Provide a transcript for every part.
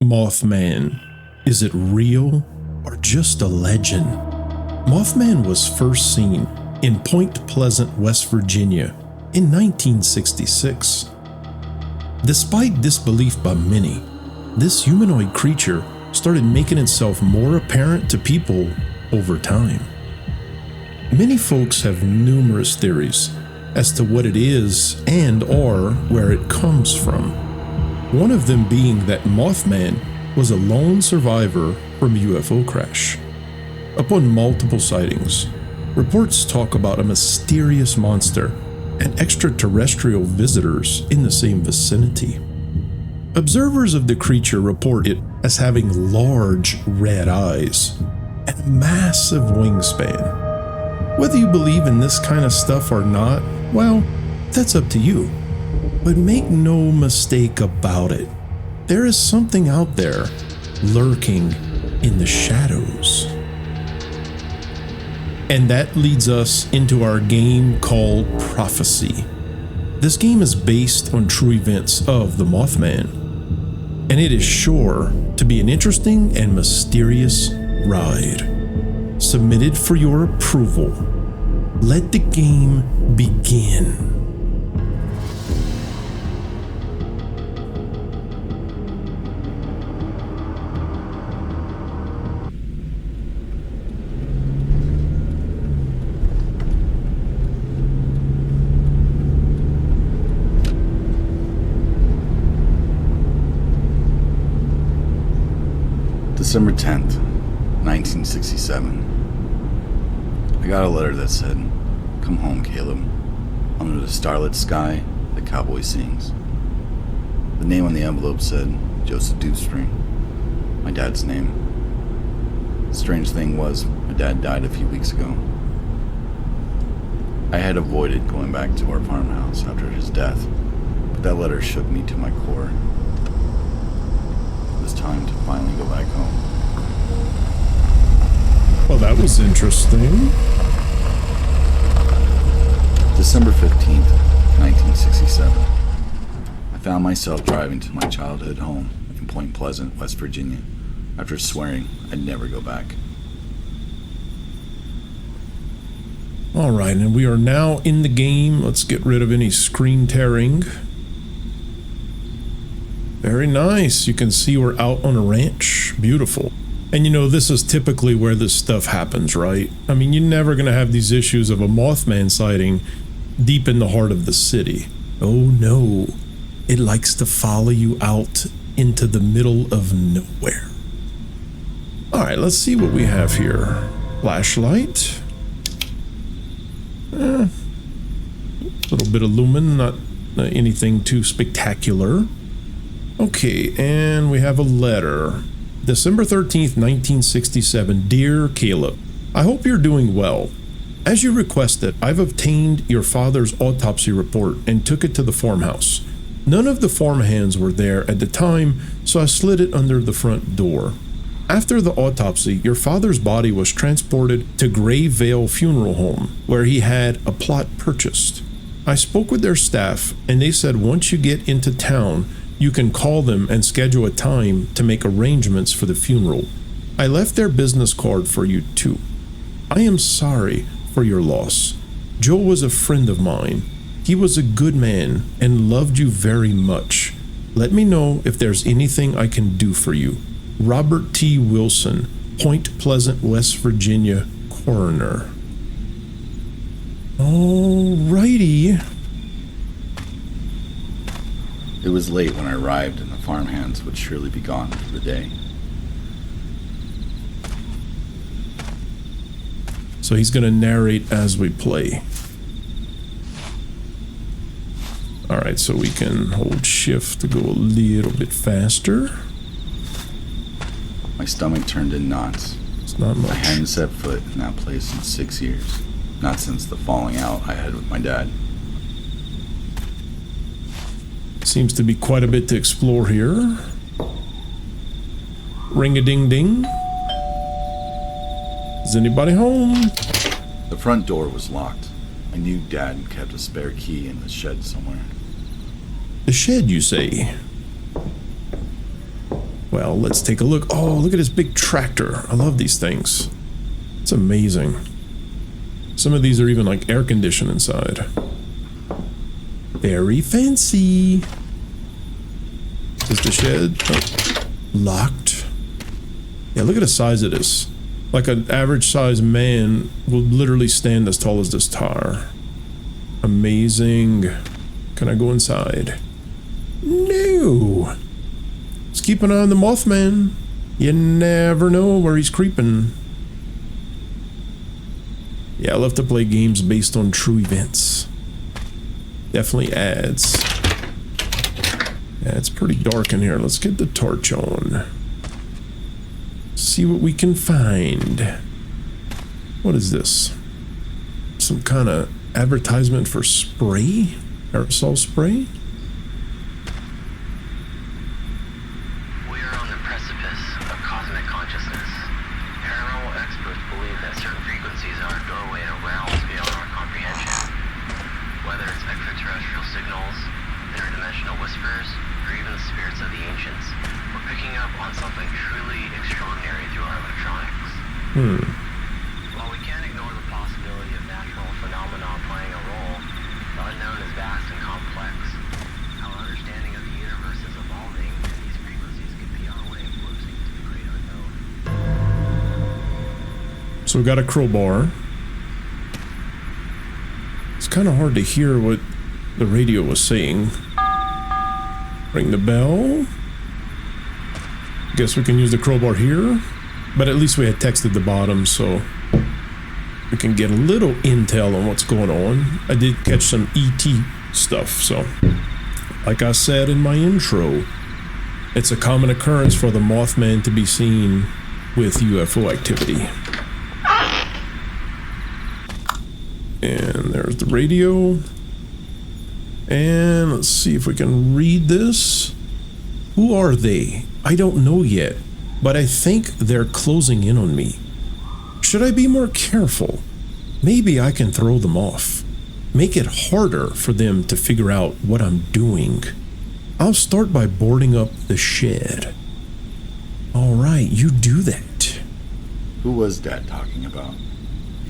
Mothman. Is it real or just a legend? Mothman was first seen in Point Pleasant, West Virginia in 1966. Despite disbelief by many, this humanoid creature started making itself more apparent to people over time. Many folks have numerous theories as to what it is and or where it comes from. One of them being that Mothman was a lone survivor from a UFO crash. Upon multiple sightings, reports talk about a mysterious monster and extraterrestrial visitors in the same vicinity. Observers of the creature report it as having large red eyes and a massive wingspan. Whether you believe in this kind of stuff or not, well, that's up to you. But make no mistake about it, there is something out there lurking in the shadows. And that leads us into our game called Prophecy. This game is based on true events of the Mothman, and it is sure to be an interesting and mysterious ride. Submitted for your approval. Let the game begin. December 10th, 1967. I got a letter that said, "Come home, Caleb. Under the starlit sky, the cowboy sings." The name on the envelope said Joseph Dewstring, my dad's name. The strange thing was, my dad died a few weeks ago. I had avoided going back to our farmhouse after his death, but that letter shook me to my core. It was time to finally go back home. Well, that was interesting. December 15th, 1967. I found myself driving to my childhood home in Point Pleasant, West Virginia, after swearing I'd never go back. All right, and we are now in the game. Let's get rid of any screen tearing. Very nice. You can see we're out on a ranch. Beautiful. And you know, this is typically where this stuff happens, right? I mean, you're never going to have these issues of a Mothman sighting deep in the heart of the city. Oh no, it likes to follow you out into the middle of nowhere. All right, let's see what we have here. Flashlight. A little bit of lumen, not anything too spectacular. Okay, and we have a letter. December 13th, 1967. Dear Caleb, I hope you're doing well. As you requested, I've obtained your father's autopsy report and took it to the farmhouse. None of the farmhands were there at the time, so I slid it under the front door. After the autopsy, your father's body was transported to Grave Vale Funeral Home, where he had a plot purchased. I spoke with their staff, and they said once you get into town, you can call them and schedule a time to make arrangements for the funeral. I left their business card for you too. I am sorry for your loss. Joe was a friend of mine. He was a good man and loved you very much. Let me know if there's anything I can do for you. Robert T. Wilson, Point Pleasant, West Virginia, coroner. Alrighty. It was late when I arrived, and the farmhands would surely be gone for the day. So he's going to narrate as we play. All right, so we can hold shift to go a little bit faster. My stomach turned in knots. It's not much. I hadn't set foot in that place in 6 years. Not since the falling out I had with my dad. Seems to be quite a bit to explore here. Ring-a-ding-ding. Is anybody home? The front door was locked. I knew Dad kept a spare key in the shed somewhere. The shed, you say? Well, let's take a look. Oh, look at this big tractor. I love these things. It's amazing. Some of these are even like air conditioned inside. Very fancy. Is this the shed? Oh, locked. Yeah, look at the size of this. Like an average sized man will literally stand as tall as this tire. Amazing. Can I go inside? No. Let's keep an eye on the Mothman. You never know where he's creeping. Yeah, I love to play games based on true events. Definitely adds. Yeah, it's pretty dark in here. Let's get the torch on. See what we can find. What is this? Some kind of advertisement for spray? Aerosol spray? We are on the precipice of cosmic consciousness. Paranormal experts believe that certain frequencies are a doorway to realms beyond our comprehension. Whether it's extraterrestrial signals, interdimensional whispers, or even the spirits of the ancients, we're picking up on something truly extraordinary through our electronics. While we can't ignore the possibility of natural phenomena playing a role, the unknown is vast and complex. Our understanding of the universe is evolving, and these frequencies could be our way of closing to the great unknown. So we got a crowbar. It's kind of hard to hear what the radio was saying. Ring the bell. Guess we can use the crowbar here. But at least we had text at the bottom, so we can get a little intel on what's going on. I did catch some ET stuff, so like I said in my intro, it's a common occurrence for the Mothman to be seen with UFO activity. And there's the radio. And let's see if we can read this. Who are they? I don't know yet, but I think they're closing in on me. Should I be more careful? Maybe I can throw them off. Make it harder for them to figure out what I'm doing. I'll start by boarding up the shed. All right, you do that. Who was Dad talking about?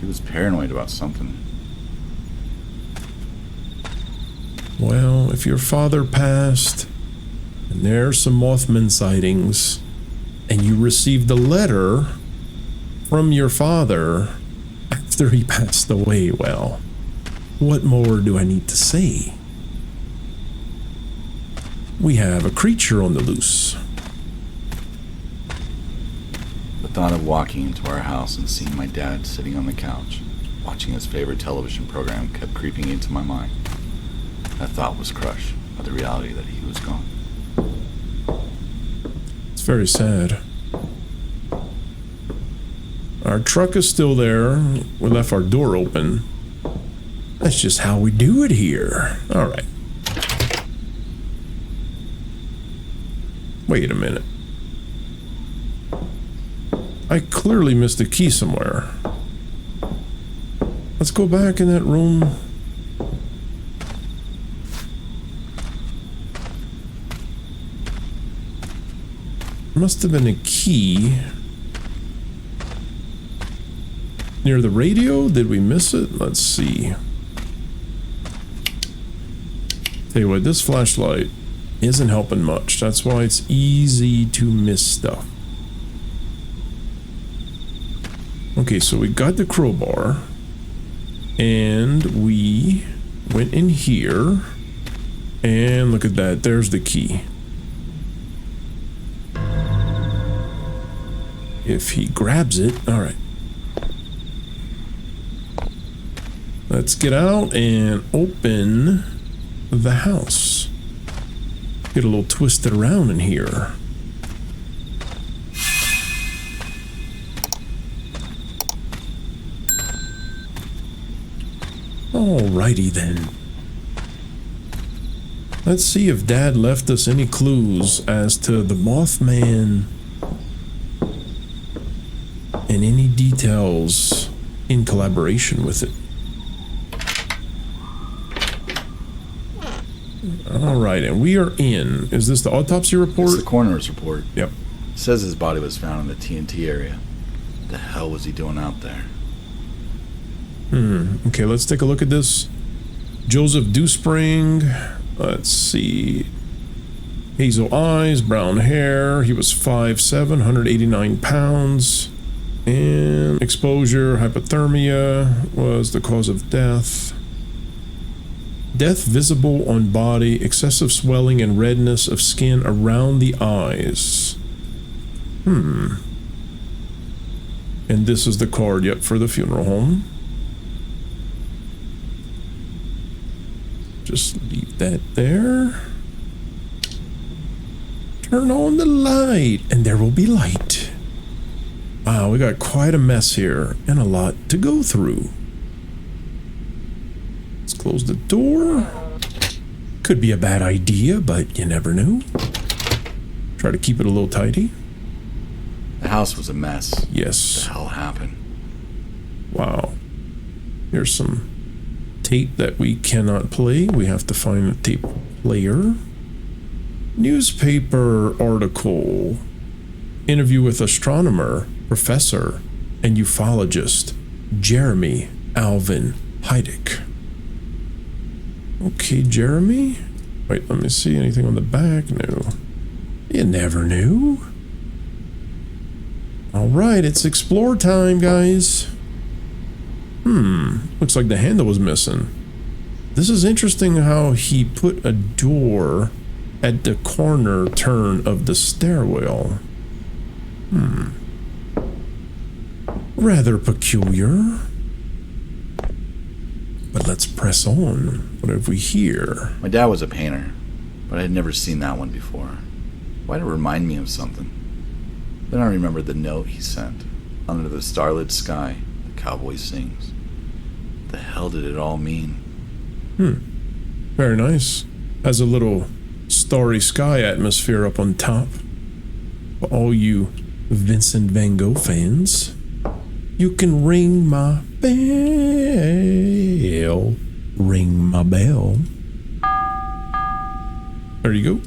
He was paranoid about something. Well, if your father passed, and there's some Mothman sightings, and you received a letter from your father after he passed away, well, what more do I need to say? We have a creature on the loose. The thought of walking into our house and seeing my dad sitting on the couch, watching his favorite television program, kept creeping into my mind. That thought was crushed by the reality that he was gone. It's very sad. Our truck is still there. We left our door open. That's just how we do it here. All right. Wait a minute. I clearly missed a key somewhere. Let's go back in that room. Must have been a key near the radio. Did we miss it? Let's see. Tell you what, this flashlight isn't helping much. That's why it's easy to miss stuff. Okay, so we got the crowbar and we went in here and look at that. There's the key. If he grabs it, all right. Let's get out and open the house. Get a little twisted around in here. Alrighty then. Let's see if Dad left us any clues as to the Mothman and any details in collaboration with it. All right, and we are in. Is this the autopsy report? It's the coroner's report. Yep. says his body was found in the TNT area. What the hell was he doing out there? Okay, let's take a look at this. Joseph Dewspring. Let's see. Hazel eyes, brown hair. He was 5'7", 189 pounds. And exposure, hypothermia was the cause of death. Death visible on body, excessive swelling and redness of skin around the eyes. And this is the card, yep, for the funeral home. Just leave that there. Turn on the light, and there will be light. Wow, we got quite a mess here, and a lot to go through. Let's close the door. Could be a bad idea, but you never know. Try to keep it a little tidy. The house was a mess. Yes. What the hell happened? Wow. Here's some tape that we cannot play. We have to find a tape player. Newspaper article. Interview with astronomer, professor, and ufologist Jeremy Alvin Heidick. Okay, Jeremy. Wait, let me see. Anything on the back? No. You never knew. Alright, it's explore time, guys. Looks like the handle was missing. This is interesting how he put a door at the corner turn of the stairwell. Rather peculiar. But let's press on. What have we here? My dad was a painter, but I had never seen that one before. Why did it remind me of something? Then I remembered the note he sent. Under the starlit sky, the cowboy sings. What the hell did it all mean? Very nice. Has a little starry sky atmosphere up on top. For all you Vincent van Gogh fans, you can ring my bell. Ring my bell. There you go.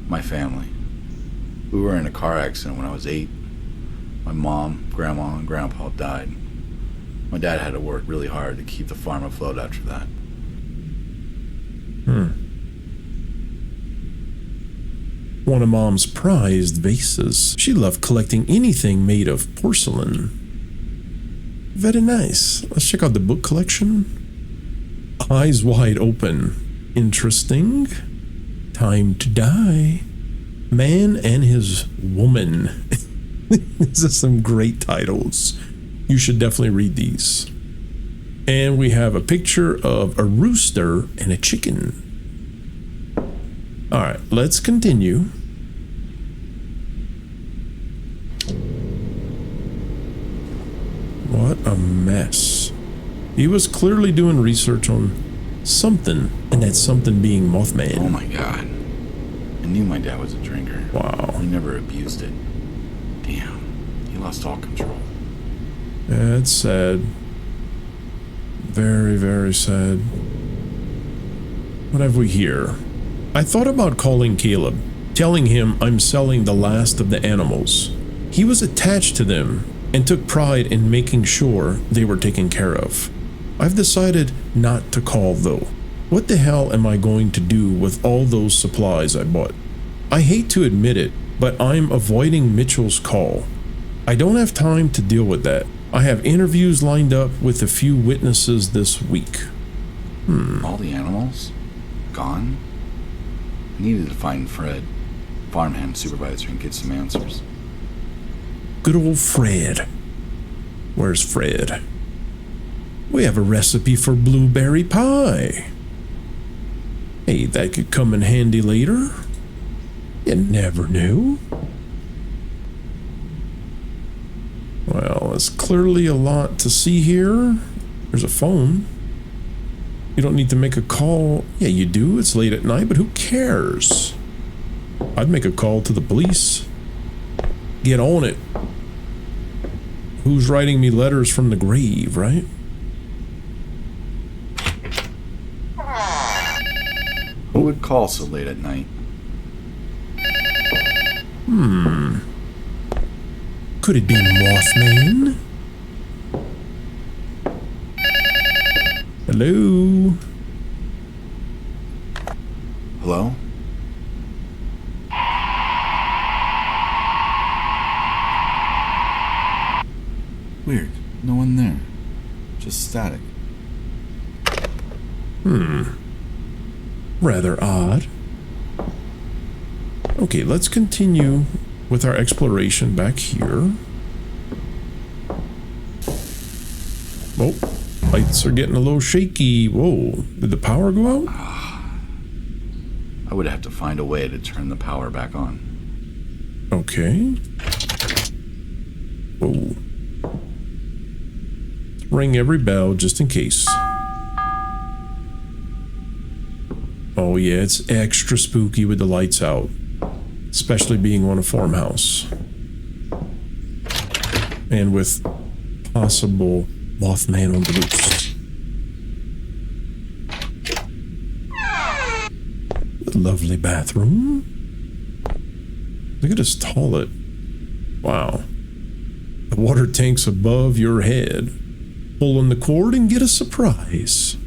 My family. We were in a car accident when I was 8. My mom, grandma, and grandpa died. My dad had to work really hard to keep the farm afloat after that. One of Mom's prized vases. She loved collecting anything made of porcelain. Very nice. Let's check out the book collection. Eyes Wide Open. Interesting. Time to Die. Man and His Woman. These are some great titles. You should definitely read these. And we have a picture of a rooster and a chicken. Alright, let's continue. What a mess. He was clearly doing research on something, and that something being Mothman. Oh my god. I knew my dad was a drinker. Wow. He never abused it. Damn. He lost all control. That's sad. Very, very sad. What have we here? I thought about calling Caleb, telling him I'm selling the last of the animals. He was attached to them and took pride in making sure they were taken care of. I've decided not to call though. What the hell am I going to do with all those supplies I bought? I hate to admit it, but I'm avoiding Mitchell's call. I don't have time to deal with that. I have interviews lined up with a few witnesses this week. All the animals? Gone? I needed to find Fred, farmhand supervisor, and get some answers. Good old Fred. Where's Fred? We have a recipe for blueberry pie. Hey, that could come in handy later. You never knew. Well, there's clearly a lot to see here. There's a phone. You don't need to make a call. Yeah, you do. It's late at night, but who cares? I'd make a call to the police. Get on it. Who's writing me letters from the grave, right? Who would call so late at night? Could it be Mothman? Hello? Hello? Weird. No one there. Just static. Rather odd. Okay, let's continue with our exploration back here. Oh, lights are getting a little shaky. Whoa, did the power go out? I would have to find a way to turn the power back on. Okay. Whoa. Ring every bell just in case. Oh yeah, it's extra spooky with the lights out. Especially being on a farmhouse. And with possible Mothman on the loose. The lovely bathroom. Look at this toilet. Wow. The water tank's above your head. Pull on the cord and get a surprise.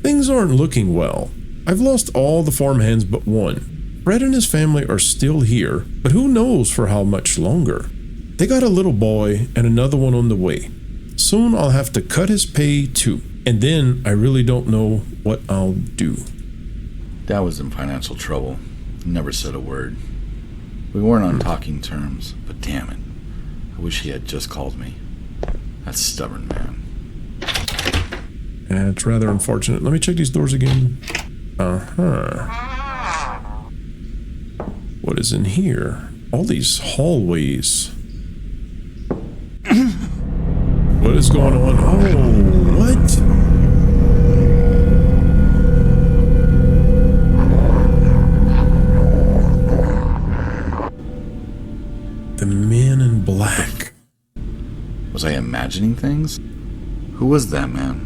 Things aren't looking well. I've lost all the farmhands but one. Fred and his family are still here, but who knows for how much longer. They got a little boy and another one on the way. Soon I'll have to cut his pay too, and then I really don't know what I'll do. Dad was in financial trouble. Never said a word. We weren't on talking terms, but damn it. I wish he had just called me. That stubborn man. It's rather unfortunate. Let me check these doors again. What is in here? All these hallways. What is going on? Oh, what? The man in black. Was I imagining things? Who was that man?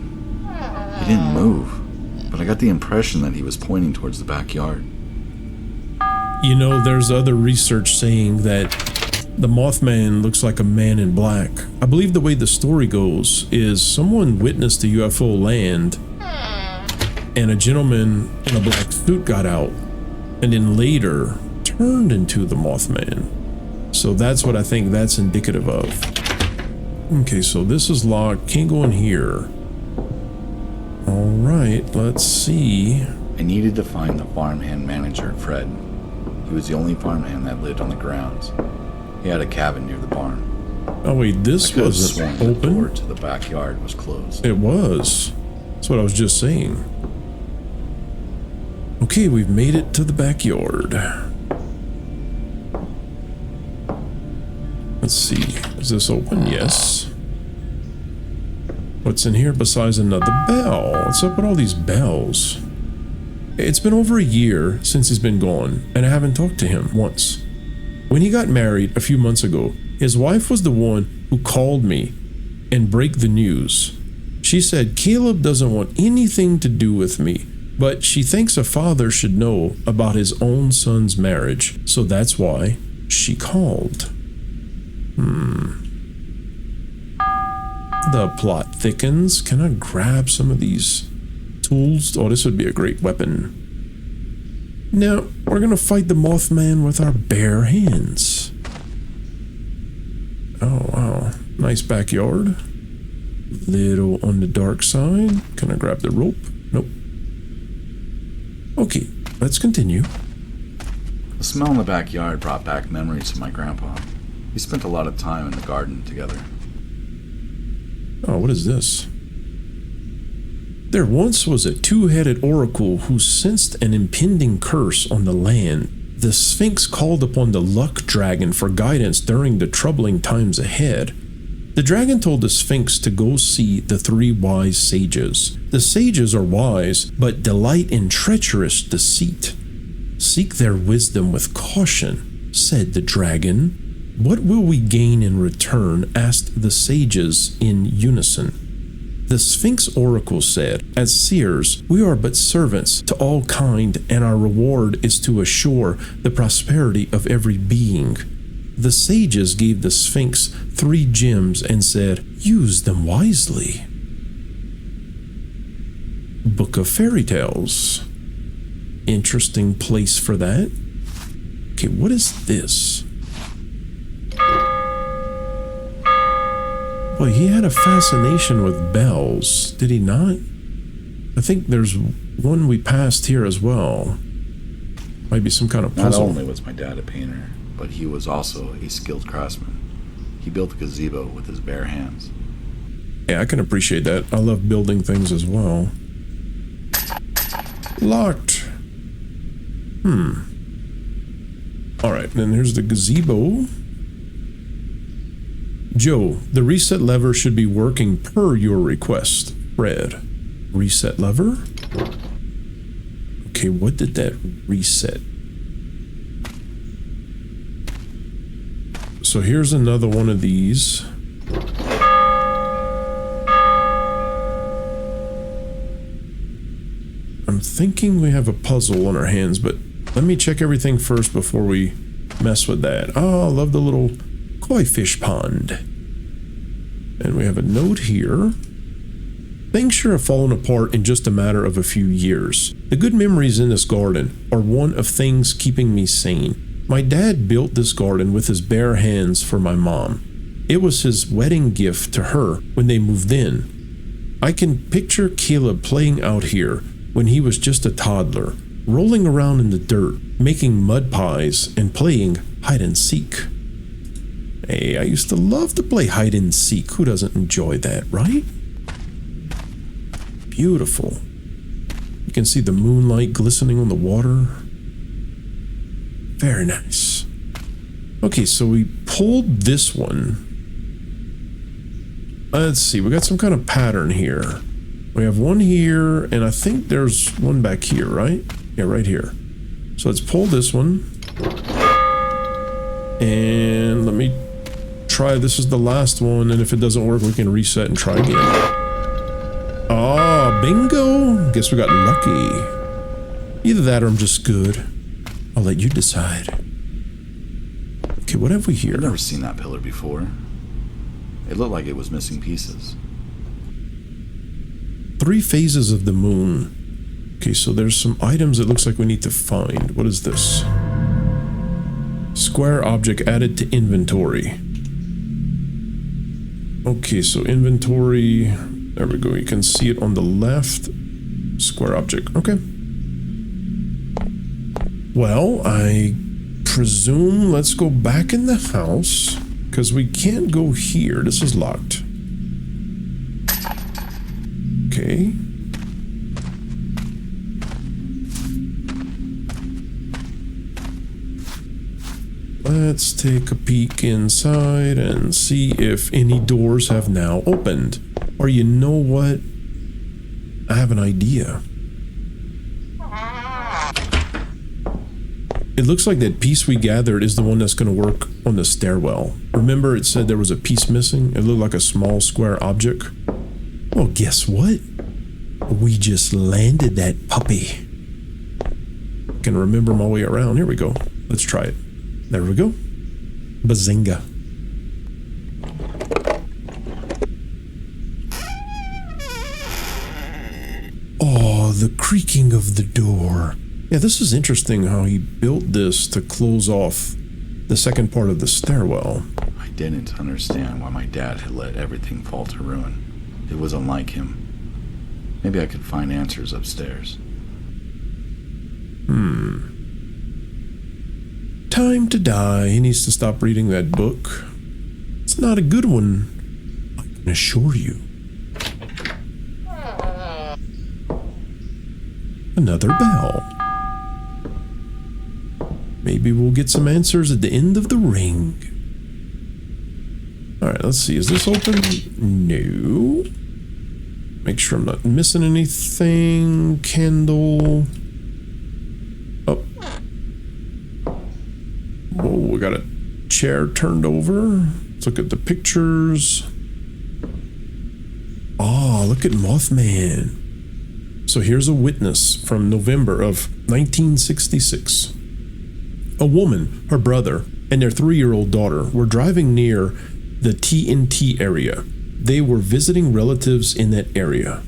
He didn't move, but I got the impression that he was pointing towards the backyard. You know, there's other research saying that the Mothman looks like a man in black. I believe the way the story goes is someone witnessed a UFO land and a gentleman in a black suit got out and then later turned into the Mothman. So that's what I think that's indicative of. Okay, so this is locked. Can't go in here. All right, let's see. I needed to find the farmhand manager, Fred. He was the only farmhand that lived on the grounds. He had a cabin near the barn. Oh wait, this wasn't open? The door to the backyard was closed. It was. That's what I was just saying. Okay, we've made it to the backyard. Let's see. Is this open? Yes. What's in here besides another bell? What's up with all these bells? It's been over a year since he's been gone, and I haven't talked to him once. When he got married a few months ago, his wife was the one who called me and broke the news. She said Caleb doesn't want anything to do with me, but she thinks a father should know about his own son's marriage, so that's why she called. The plot thickens. Can I grab some of these tools? Oh, this would be a great weapon. Now, we're gonna fight the Mothman with our bare hands. Oh, wow. Nice backyard. Little on the dark side. Can I grab the rope? Nope. Okay, let's continue. The smell in the backyard brought back memories of my grandpa. We spent a lot of time in the garden together. Oh, what is this? There once was a two-headed oracle who sensed an impending curse on the land. The Sphinx called upon the luck dragon for guidance during the troubling times ahead. The dragon told the Sphinx to go see the three wise sages. The sages are wise, but delight in treacherous deceit. Seek their wisdom with caution, said the dragon. What will we gain in return? Asked the sages in unison. The Sphinx Oracle said, "As seers, we are but servants to all kind, and our reward is to assure the prosperity of every being." The sages gave the Sphinx 3 gems and said, "Use them wisely." Book of Fairy Tales. Interesting place for that. Okay, what is this? Well, he had a fascination with bells, did he not? I think there's one we passed here as well. Might be some kind of puzzle. Not only was my dad a painter, but he was also a skilled craftsman. He built a gazebo with his bare hands. Yeah, I can appreciate that. I love building things as well. Locked. Alright, then here's the gazebo. Joe, the reset lever should be working per your request. Red. Reset lever? Okay, what did that reset? So here's another one of these. I'm thinking we have a puzzle on our hands, but let me check everything first before we mess with that. Oh, I love the little koi fish pond. And we have a note here. Things sure have fallen apart in just a matter of a few years. The good memories in this garden are one of things keeping me sane. My dad built this garden with his bare hands for my mom. It was his wedding gift to her when they moved in. I can picture Caleb playing out here when he was just a toddler, rolling around in the dirt, making mud pies, and playing hide and seek. Hey, I used to love to play hide and seek. Who doesn't enjoy that, right? Beautiful. You can see the moonlight glistening on the water. Very nice. Okay, so we pulled this one. Let's see, we got some kind of pattern here. We have one here, and I think there's one back here, right? Yeah, right here. So let's pull this one. And let me try, this is the last one, and if it doesn't work, we can reset and try again. Oh, bingo! Guess we got lucky. Either that or I'm just good. I'll let you decide. Okay, what have we here? I've never seen that pillar before. It looked like it was missing pieces. 3 phases of the moon. Okay, so there's some items it looks like we need to find. What is this? Square object added to inventory. Okay, so inventory. There we go. You can see it on the left. Square object. Okay. Well, I presume let's go back in the house because we can't go here. This is locked. Okay. Let's take a peek inside and see if any doors have now opened. Or you know what? I have an idea. It looks like that piece we gathered is the one that's going to work on the stairwell. Remember it said there was a piece missing? It looked like a small square object. Well, guess what? We just landed that puppy. I can remember my way around. Here we go. Let's try it. There we go. Bazinga. Oh, the creaking of the door. Yeah, this is interesting how he built this to close off the second part of the stairwell. I didn't understand why my dad had let everything fall to ruin. It was unlike him. Maybe I could find answers upstairs. Time to die. He needs to stop reading that book. It's not a good one, I can assure you. Another bell. Maybe we'll get some answers at the end of the ring. Alright, let's see. Is this open? No. Make sure I'm not missing anything. Candle. Oh. Whoa, we got a chair turned over. Let's look at the pictures. Ah, look at Mothman. So here's a witness from November of 1966. A woman, her brother, and their 3-year-old daughter were driving near the TNT area. They were visiting relatives in that area.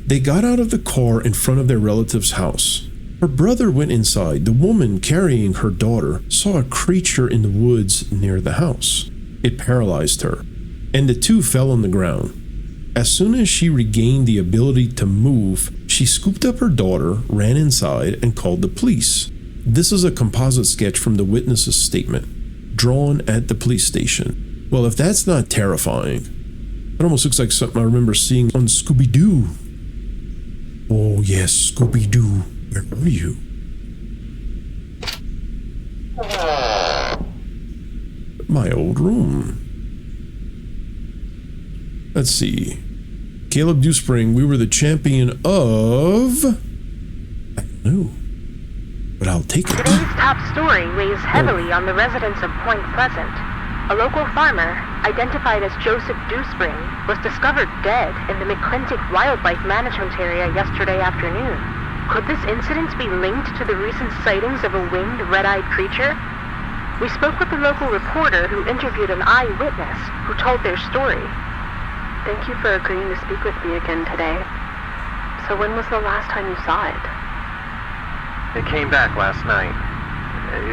They got out of the car in front of their relative's house. Her brother went inside. The woman carrying her daughter saw a creature in the woods near the house. It paralyzed her, and the two fell on the ground. As soon as she regained the ability to move, she scooped up her daughter, ran inside, and called the police. This is a composite sketch from the witness's statement, drawn at the police station. Well, if that's not terrifying, it almost looks like something I remember seeing on Scooby-Doo. Oh yes, Scooby-Doo, where are you? My old room. Let's see. Caleb Dewspring, we were the champion of... I don't know. But I'll take it. Today's top story weighs heavily on the residents of Point Pleasant. A local farmer, identified as Joseph Dewspring, was discovered dead in the McClintic Wildlife Management Area yesterday afternoon. Could this incident be linked to the recent sightings of a winged, red-eyed creature? We spoke with a local reporter who interviewed an eyewitness who told their story. Thank you for agreeing to speak with me again today. So when was the last time you saw it? It came back last night.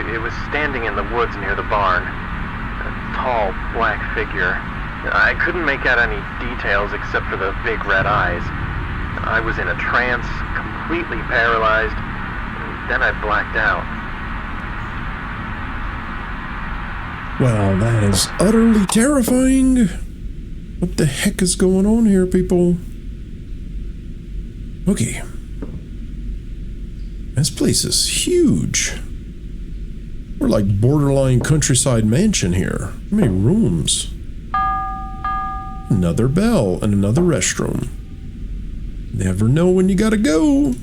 It was standing in the woods near the barn. A tall, black figure. I couldn't make out any details except for the big red eyes. I was in a trance, completely paralyzed. Then I blacked out. Well, that is utterly terrifying. What the heck is going on here, people? Okay. This place is huge. We're like borderline countryside mansion here. How many rooms? Another bell and another restroom. Never know when you gotta go.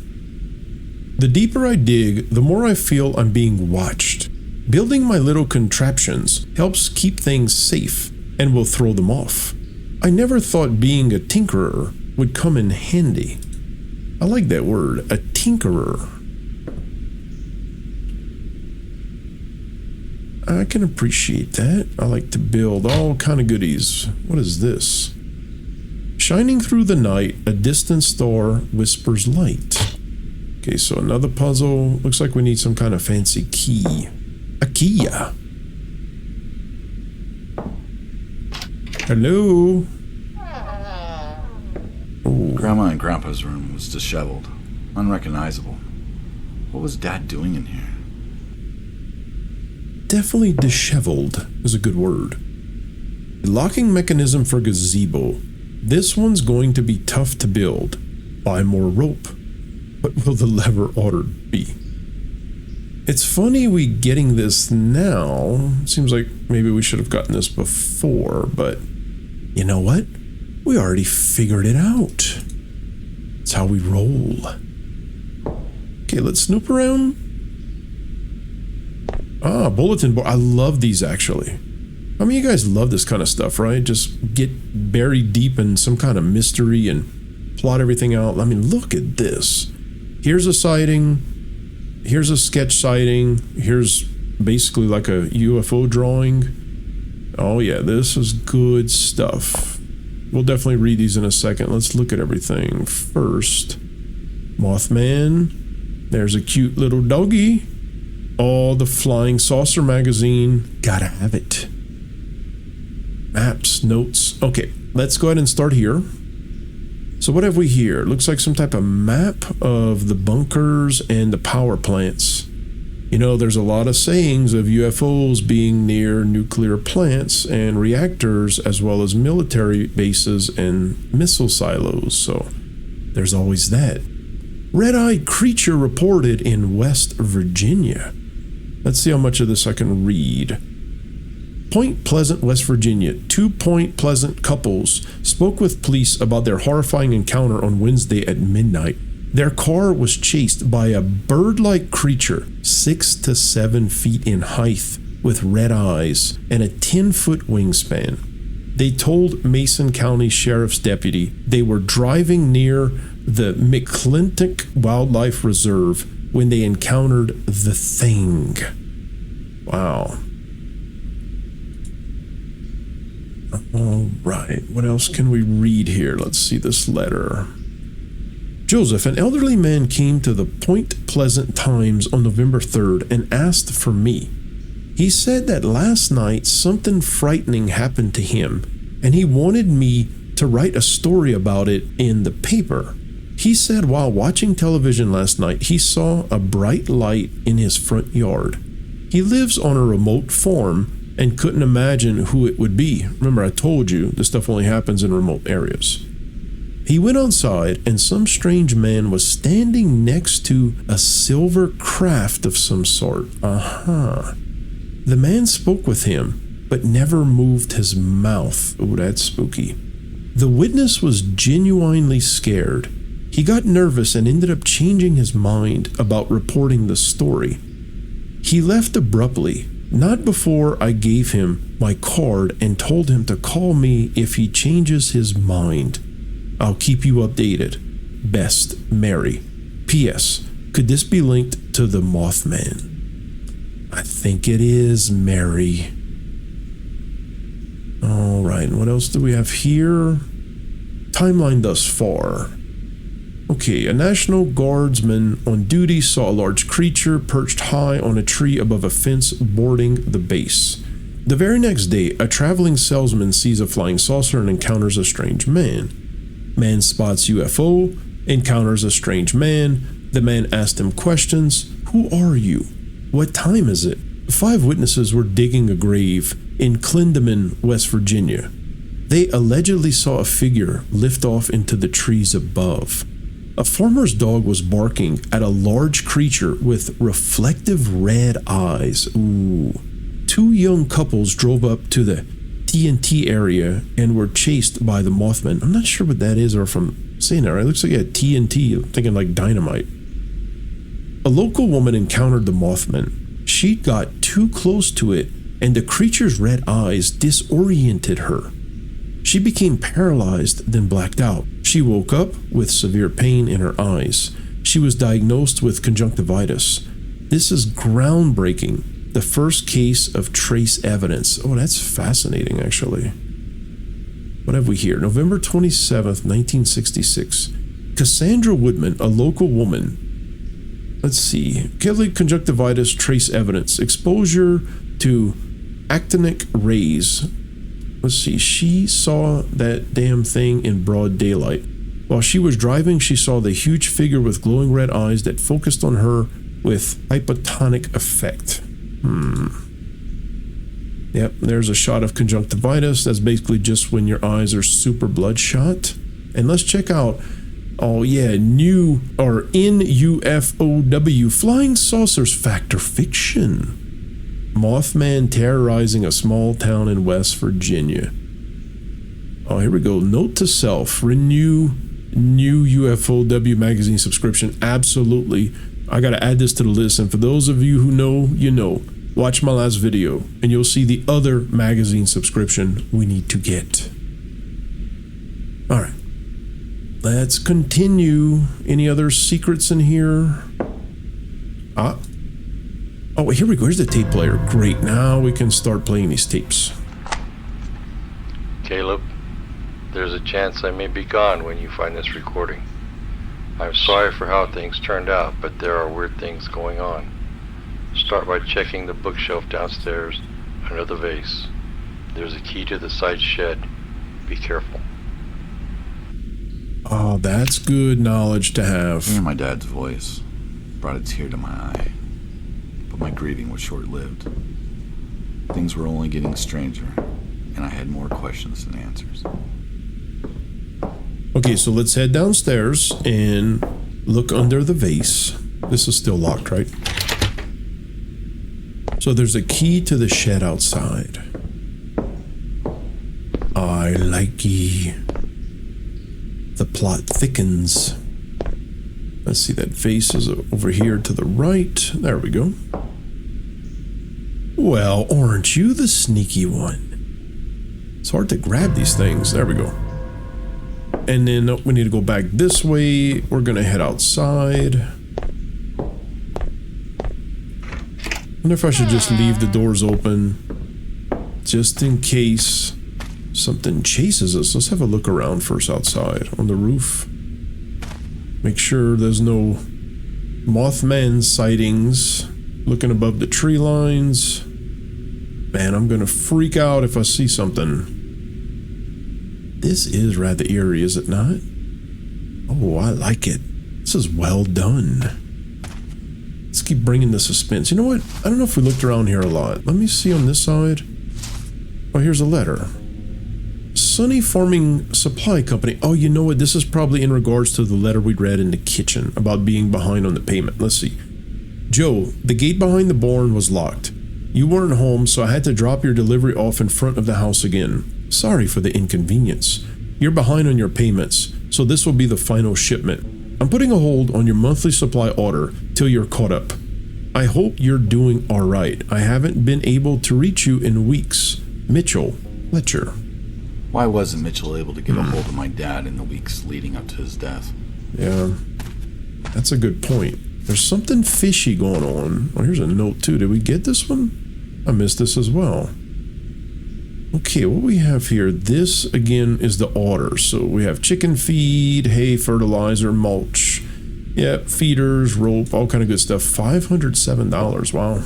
The deeper I dig, the more I feel I'm being watched. Building my little contraptions helps keep things safe and will throw them off. I never thought being a tinkerer would come in handy. I like that word, a tinkerer. I can appreciate that. I like to build all kind of goodies. What is this? Shining through the night, a distant star whispers light. Okay, so another puzzle. Looks like we need some kind of fancy key. A key. Hello? Oh. Grandma and Grandpa's room was disheveled, unrecognizable. What was Dad doing in here? Definitely disheveled is a good word. Locking mechanism for gazebo. This one's going to be tough to build. Buy more rope. What will the lever order be? It's funny we getting this now. Seems like maybe we should have gotten this before, but you know what? We already figured it out. It's how we roll. Okay, let's snoop around. Ah, bulletin board. I love these actually. I mean, you guys love this kind of stuff, right? Just get buried deep in some kind of mystery and plot everything out. I mean, look at this. Here's a sighting. Here's a sketch sighting. Here's basically like a UFO drawing. Oh yeah, this is good stuff. We'll definitely read these in a second. Let's look at everything first. Mothman. There's a cute little doggy. Oh, the Flying Saucer magazine. Gotta have it. Maps, notes. Okay, let's go ahead and start here. So what have we here? Looks like some type of map of the bunkers and the power plants. You know, there's a lot of sayings of UFOs being near nuclear plants and reactors, as well as military bases and missile silos, so there's always that. Red-eyed creature reported in West Virginia. Let's see how much of this I can read. Point Pleasant, West Virginia. 2 Point Pleasant couples spoke with police about their horrifying encounter on Wednesday at midnight. Their car was chased by a bird-like creature 6 to 7 feet in height with red eyes and a 10-foot wingspan. They told Mason County Sheriff's deputy they were driving near the McClintock Wildlife Reserve when they encountered the thing. Wow. All right, what else can we read here? Let's see this letter. Joseph, an elderly man came to the Point Pleasant Times on November 3rd and asked for me. He said that last night something frightening happened to him, and he wanted me to write a story about it in the paper. He said while watching television last night, he saw a bright light in his front yard. He lives on a remote farm and couldn't imagine who it would be. Remember, I told you this stuff only happens in remote areas. He went outside, and some strange man was standing next to a silver craft of some sort. The man spoke with him, but never moved his mouth. Oh, that's spooky. The witness was genuinely scared. He got nervous and ended up changing his mind about reporting the story. He left abruptly, not before I gave him my card and told him to call me if he changes his mind. I'll keep you updated. Best, Mary. P.S. Could this be linked to the Mothman? I think it is, Mary. All right, and what else do we have here? Timeline thus far. Okay, a National Guardsman on duty saw a large creature perched high on a tree above a fence boarding the base. The very next day, a traveling salesman sees a flying saucer and encounters a strange man. Man spots UFO, encounters a strange man. The man asked him questions. Who are you? What time is it? 5 witnesses were digging a grave in Clindeman, West Virginia. They allegedly saw a figure lift off into the trees above. A farmer's dog was barking at a large creature with reflective red eyes. Ooh. 2 young couples drove up to the TNT area and were chased by the Mothman. I'm not sure what that is, or if I'm saying that right. It looks like a TNT. I'm thinking like dynamite. A local woman encountered the Mothman. She got too close to it, and the creature's red eyes disoriented her. She became paralyzed, then blacked out. She woke up with severe pain in her eyes. She was diagnosed with conjunctivitis. This is groundbreaking. The first case of trace evidence. Oh, that's fascinating, actually. What have we here? November 27th, 1966. Cassandra Woodman, a local woman. Let's see. Kelly conjunctivitis trace evidence. Exposure to actinic rays. Let's see. She saw that damn thing in broad daylight. While she was driving, she saw the huge figure with glowing red eyes that focused on her with hypotonic effect. Yep, there's a shot of conjunctivitis. That's basically just when your eyes are super bloodshot. And let's check out, oh yeah, NUFOW, flying saucers fact or fiction. Mothman terrorizing a small town in West Virginia. Oh, here we go. Note to self, renew new UFOW magazine subscription. Absolutely. I got to add this to the list. And for those of you who know, you know. Watch my last video and you'll see the other magazine subscription we need to get. All right. Let's continue. Any other secrets in here? Oh, here we go. Here's the tape player. Great. Now we can start playing these tapes. Caleb, there's a chance I may be gone when you find this recording. I'm sorry for how things turned out, but there are weird things going on. Start by checking the bookshelf downstairs under the vase. There's a key to the side shed. Be careful. Oh, that's good knowledge to have. Hearing my dad's voice brought a tear to my eye, but my grieving was short-lived. Things were only getting stranger, and I had more questions than answers. Okay, so let's head downstairs and look under the vase. This is still locked, right? So there's a key to the shed outside. I likey. The plot thickens. Let's see, that vase is over here to the right. There we go. Well, aren't you the sneaky one? It's hard to grab these things. There we go. And then we need to go back this way. We're gonna head outside. Wonder if I should just leave the doors open just in case something chases us. Let's have a look around first outside on the roof. Make sure there's no Mothman sightings looking above the tree lines. Man, I'm gonna freak out if I see something. This is rather eerie, is it not? Oh, I like it. This is well done. Let's keep bringing the suspense. You know what? I don't know if we looked around here a lot. Let me see on this side. Oh, here's a letter. Sunny Farming Supply Company. Oh, you know what? This is probably in regards to the letter we read in the kitchen about being behind on the payment. Let's see. Joe, the gate behind the barn was locked. You weren't home, so I had to drop your delivery off in front of the house again. Sorry for the inconvenience. You're behind on your payments, so this will be the final shipment. I'm putting a hold on your monthly supply order till you're caught up. I hope you're doing all right. I haven't been able to reach you in weeks. Mitchell Fletcher. Why wasn't Mitchell able to get a hold of my dad in the weeks leading up to his death? Yeah, that's a good point. There's something fishy going on. Oh, here's a note too. Did we get this one? I missed this as well. Okay, what we have here, this again is the order. So we have chicken feed, hay, fertilizer, mulch. Yep, feeders, rope, all kind of good stuff. $507, wow.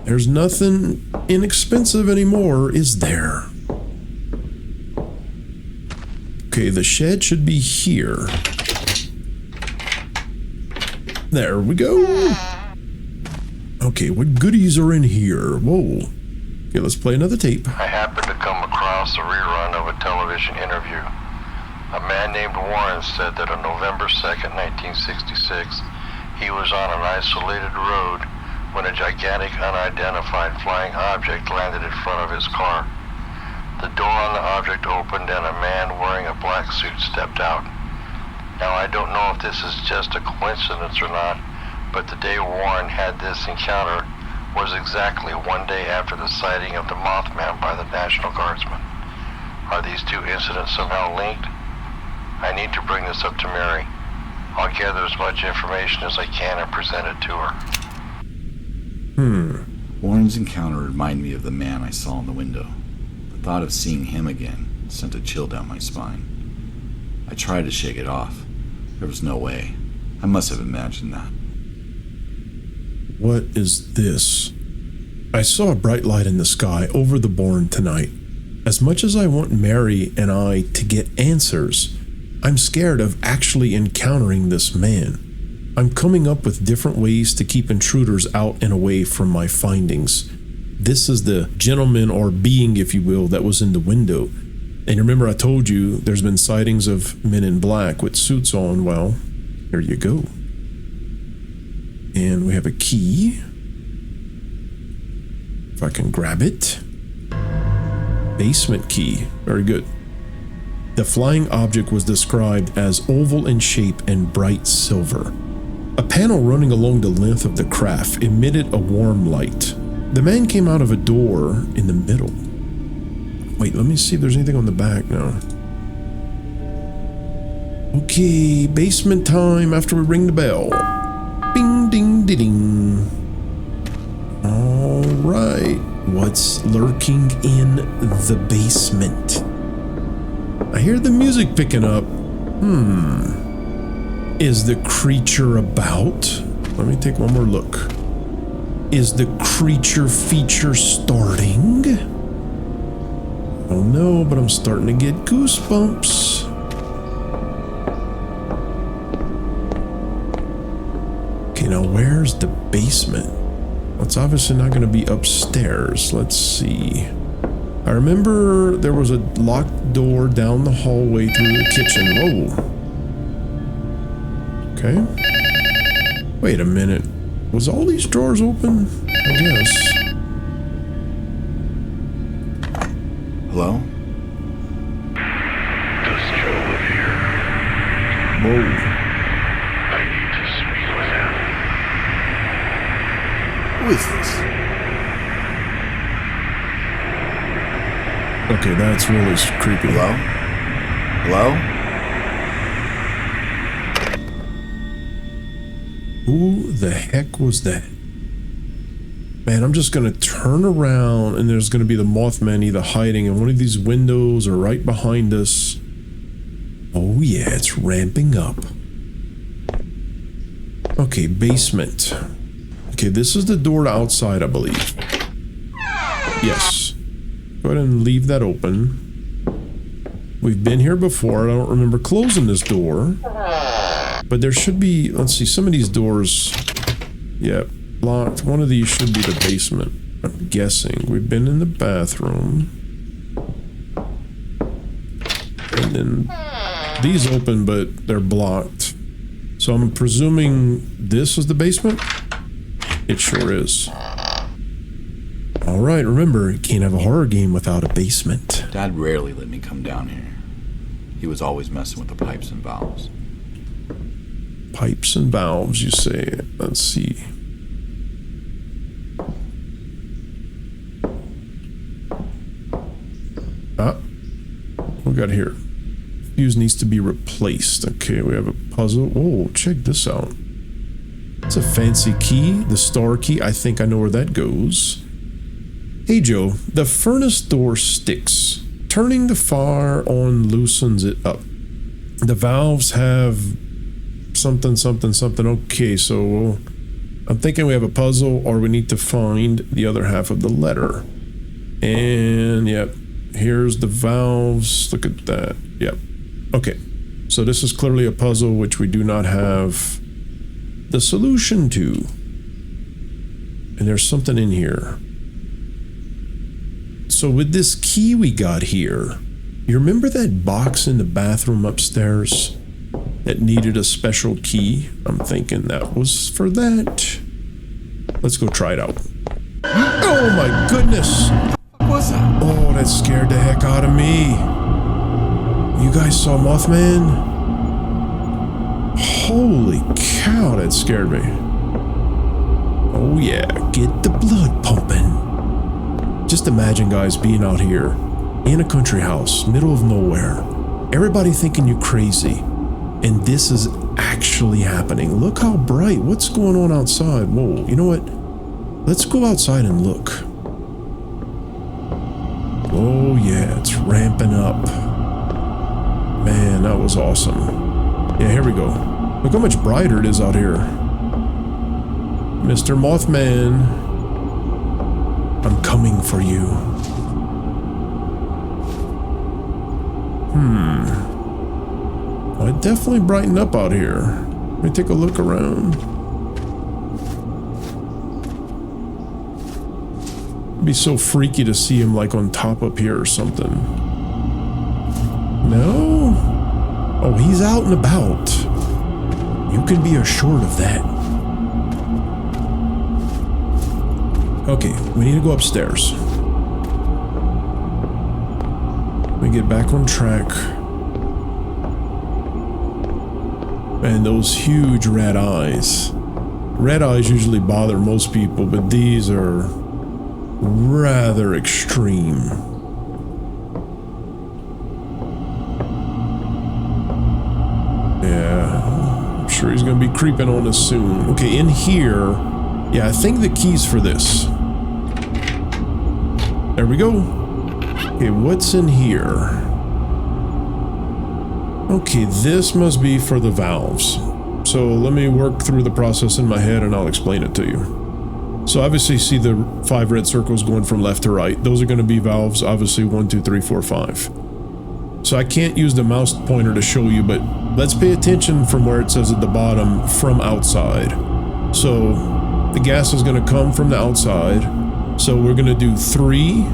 There's nothing inexpensive anymore, is there? Okay, the shed should be here. There we go. Okay, what goodies are in here? Whoa. Okay, let's play another tape. I happened to come across a rerun of a television interview. A man named Warren said that on November 2nd, 1966, he was on an isolated road when a gigantic unidentified flying object landed in front of his car. The door on the object opened and a man wearing a black suit stepped out. Now, I don't know if this is just a coincidence or not, but the day Warren had this encounter was exactly one day after the sighting of the Mothman by the National Guardsmen. Are these two incidents somehow linked? I need to bring this up to Mary. I'll gather as much information as I can and present it to her. Warren's encounter reminded me of the man I saw in the window. The thought of seeing him again sent a chill down my spine. I tried to shake it off. There was no way. I must have imagined that. What is this? I saw a bright light in the sky over the barn tonight. As much as I want Mary and I to get answers, I'm scared of actually encountering this man. I'm coming up with different ways to keep intruders out and away from my findings. This is the gentleman or being, if you will, that was in the window. And remember I told you there's been sightings of men in black with suits on. Well, here you go. And we have a key. If I can grab it. Basement key. Very good. The flying object was described as oval in shape and bright silver. A panel running along the length of the craft emitted a warm light. The man came out of a door in the middle. Wait, let me see if there's anything on the back now. Okay, basement time after we ring the bell. Bing, ding, ding, ding. All right, what's lurking in the basement? I hear the music picking up. Is the creature about? Let me take one more look. Is the creature feature starting? I don't know, but I'm starting to get goosebumps. Okay, now where's the basement? Well, it's obviously not going to be upstairs. Let's see. I remember there was a locked door down the hallway through the kitchen. Whoa. Okay. Wait a minute. Was all these drawers open? I guess. Hello? Does Joe live here? Whoa. I need to speak with him. Who is this? Okay, that's really creepy. Hello? Hello? Who the heck was that? Man, I'm just gonna turn around and there's gonna be the Mothman either hiding in one of these windows or right behind us. Oh yeah, it's ramping up. Okay, basement. Okay, this is the door to outside, I believe. Yes. Go ahead and leave that open. We've been here before. I don't remember closing this door. But there should be, let's see, some of these doors, yeah, locked. One of these should be the basement, I'm guessing. We've been in the bathroom. And then these open, but they're blocked. So I'm presuming this is the basement? It sure is. Alright, remember, you can't have a horror game without a basement. Dad rarely let me come down here. He was always messing with the pipes and valves. Pipes and valves, you say. Let's see. Ah, what we got here? Fuse needs to be replaced. Okay, we have a puzzle. Oh, check this out. It's a fancy key, the star key. I think I know where that goes. Hey Joe, the furnace door sticks. Turning the fire on loosens it up. The valves have something, something, something. Okay, so I'm thinking we have a puzzle or we need to find the other half of the letter. And yep, here's the valves. Look at that. Yep. Okay, so this is clearly a puzzle which we do not have the solution to. And there's something in here. So with this key we got here, you remember that box in the bathroom upstairs that needed a special key? I'm thinking that was for that. Let's go try it out. Oh my goodness! What was that? Oh, that scared the heck out of me. You guys saw Mothman? Holy cow, that scared me. Oh yeah, get the blood pumping. Just imagine, guys, being out here in a country house, middle of nowhere, everybody thinking you're crazy, and this is actually happening. Look how bright. What's going on outside? Whoa, you know what? Let's go outside and look. Oh yeah, it's ramping up. Man, that was awesome. Yeah, here we go. Look how much brighter it is out here. Mr. Mothman, I'm coming for you. Well, it definitely brightened up out here. Let me take a look around. It'd be so freaky to see him like on top up here or something. No? Oh, he's out and about. You can be assured of that. Okay, we need to go upstairs. Let me get back on track. And those huge red eyes. Red eyes usually bother most people, but these are rather extreme. Yeah, I'm sure he's gonna be creeping on us soon. Okay, in here, yeah, I think the key's for this. There we go. Okay, what's in here? Okay, this must be for the valves. So let me work through the process in my head and I'll explain it to you. So obviously see the 5 red circles going from left to right. Those are going to be valves, obviously 1, 2, 3, 4, 5. So I can't use the mouse pointer to show you, but let's pay attention from where it says at the bottom, from outside. So the gas is going to come from the outside. So we're going to do 3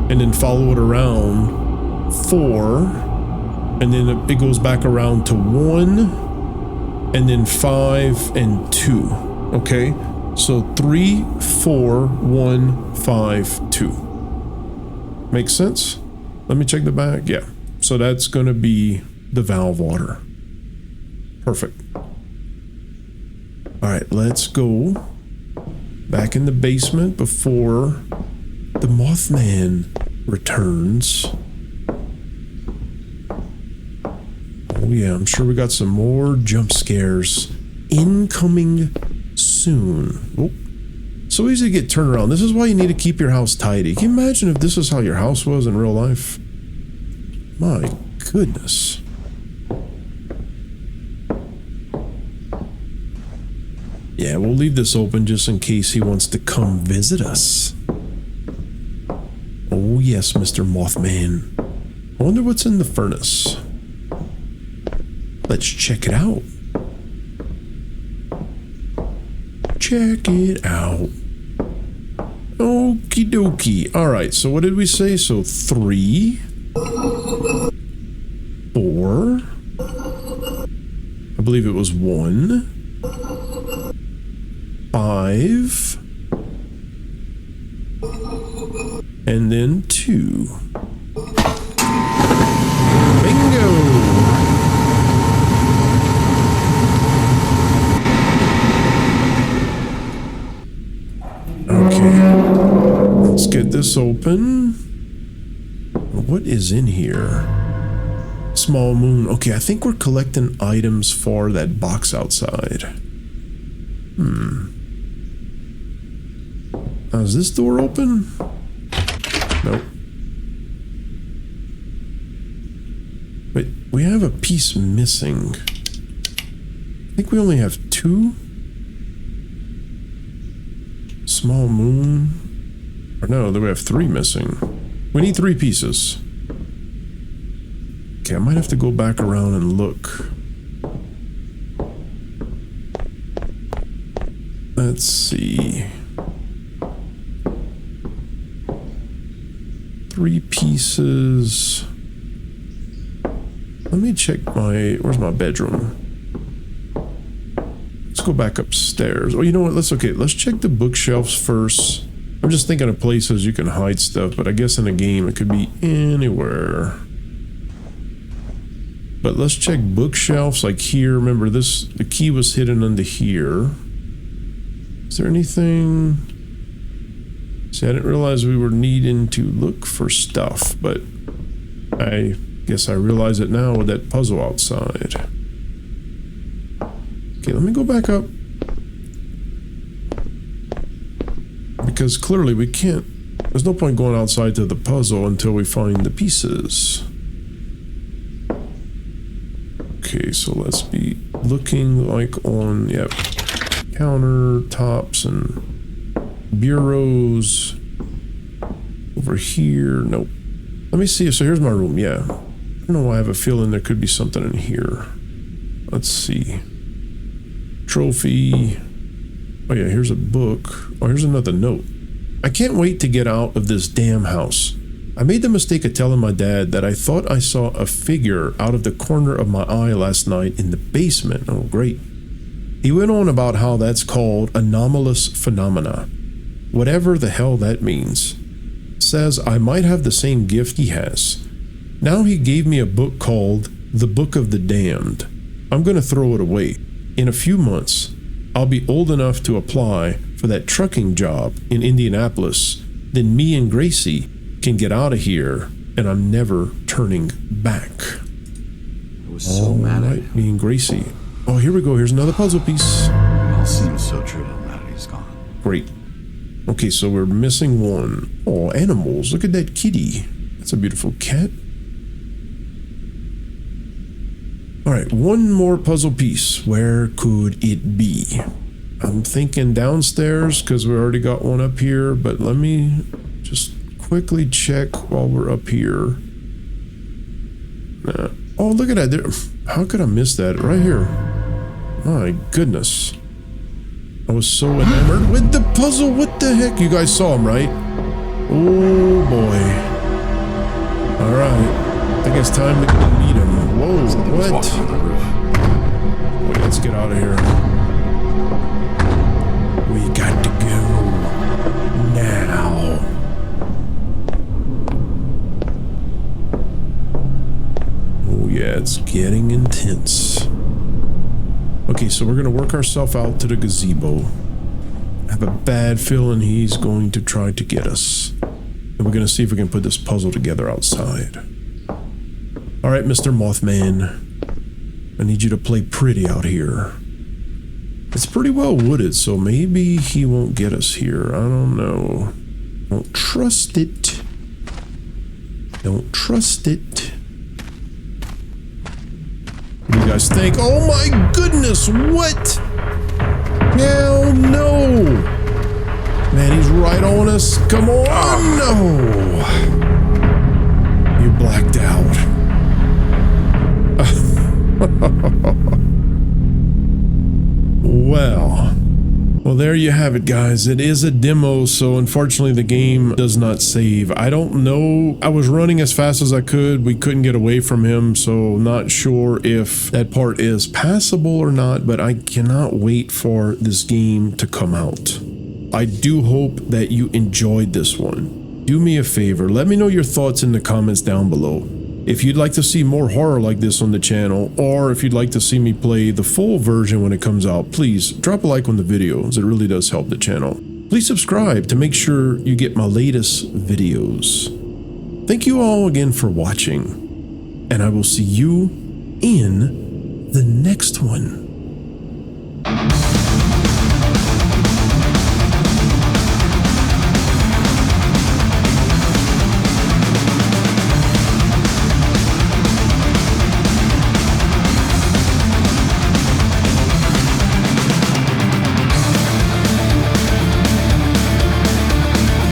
and then follow it around 4 and then it goes back around to 1 and then 5 and 2. Okay, so 3, 4, 1, 5, 2. Makes sense? Let me check the back. Yeah, so that's going to be the valve water. Perfect. All right, let's go back in the basement before the Mothman returns. Oh yeah, I'm sure we got some more jump scares incoming soon. Oh, so easy to get turned around. This is why you need to keep your house tidy. Can you imagine if this is how your house was in real life? My goodness. Yeah, we'll leave this open just in case he wants to come visit us. Oh yes, Mr. Mothman. I wonder what's in the furnace. Let's check it out. Check it out. Okie dokie. Alright, so what did we say? So 3, 4. I believe it was 1. 5. And then 2. Bingo! Okay, let's get this open. What is in here? Small moon. Okay, I think we're collecting items for that box outside. Now, is this door open? Nope. Wait, we have a piece missing. I think we only have 2. Small moon. Or no, we have 3 missing. We need 3 pieces. Okay, I might have to go back around and look. Let's see. 3 pieces. Let me check where's my bedroom? Let's go back upstairs. Oh, you know what? Let's check the bookshelves first. I'm just thinking of places you can hide stuff, but I guess in a game it could be anywhere. But let's check bookshelves like here. Remember this, the key was hidden under here. Is there anything? See, I didn't realize we were needing to look for stuff, but I guess I realize it now with that puzzle outside. Okay, let me go back up. Because clearly we can't, there's no point going outside to the puzzle until we find the pieces. Okay, so let's be looking like on, yep, countertops and bureaus. Over here, nope. Let me see, so here's my room, yeah. I don't know why I have a feeling there could be something in here. Let's see. Trophy. Oh yeah, here's a book. Oh, here's another note. I can't wait to get out of this damn house. I made the mistake of telling my dad that I thought I saw a figure out of the corner of my eye last night in the basement. Oh, great. He went on about how that's called anomalous phenomena. Whatever the hell that means. Says I might have the same gift he has. Now he gave me a book called The Book of the Damned. I'm going to throw it away. In a few months, I'll be old enough to apply for that trucking job in Indianapolis. Then me and Gracie can get out of here, and I'm never turning back. I was so mad at him. Me and Gracie. Oh, here we go. Here's another puzzle piece. It all seems so true now that he's gone. Great. Okay, so we're missing 1. Oh, animals. Look at that kitty. That's a beautiful cat. All right, 1 more puzzle piece. Where could it be? I'm thinking downstairs because we already got one up here, but let me just quickly check while we're up here. Oh, look at that. There. How could I miss that? Right here. My goodness. I was so enamored with the puzzle. What the heck? You guys saw him, right? Oh, boy. All right. I think it's time to go meet him. Whoa, what? Wait, let's get out of here. We got to go now. Oh yeah, it's getting intense. Okay, so we're gonna work ourselves out to the gazebo. I have a bad feeling he's going to try to get us. And we're gonna see if we can put this puzzle together outside. All right, Mr. Mothman. I need you to play pretty out here. It's pretty well wooded, so maybe he won't get us here. I don't know. Don't trust it. Don't trust it. What do you guys think? Oh my goodness, what? Hell no. Man, he's right on us. Come on, no. You blacked out. Well, there you have it, guys. It is a demo, so unfortunately the game does not save. I don't know. I was running as fast as I could. We couldn't get away from him, so not sure if that part is passable or not, but I cannot wait for this game to come out. I do hope that you enjoyed this one. Do me a favor, let me know your thoughts in the comments down below. If you'd like to see more horror like this on the channel, or if you'd like to see me play the full version when it comes out, please drop a like on the videos. It really does help the channel. Please subscribe to make sure you get my latest videos. Thank you all again for watching, and I will see you in the next one.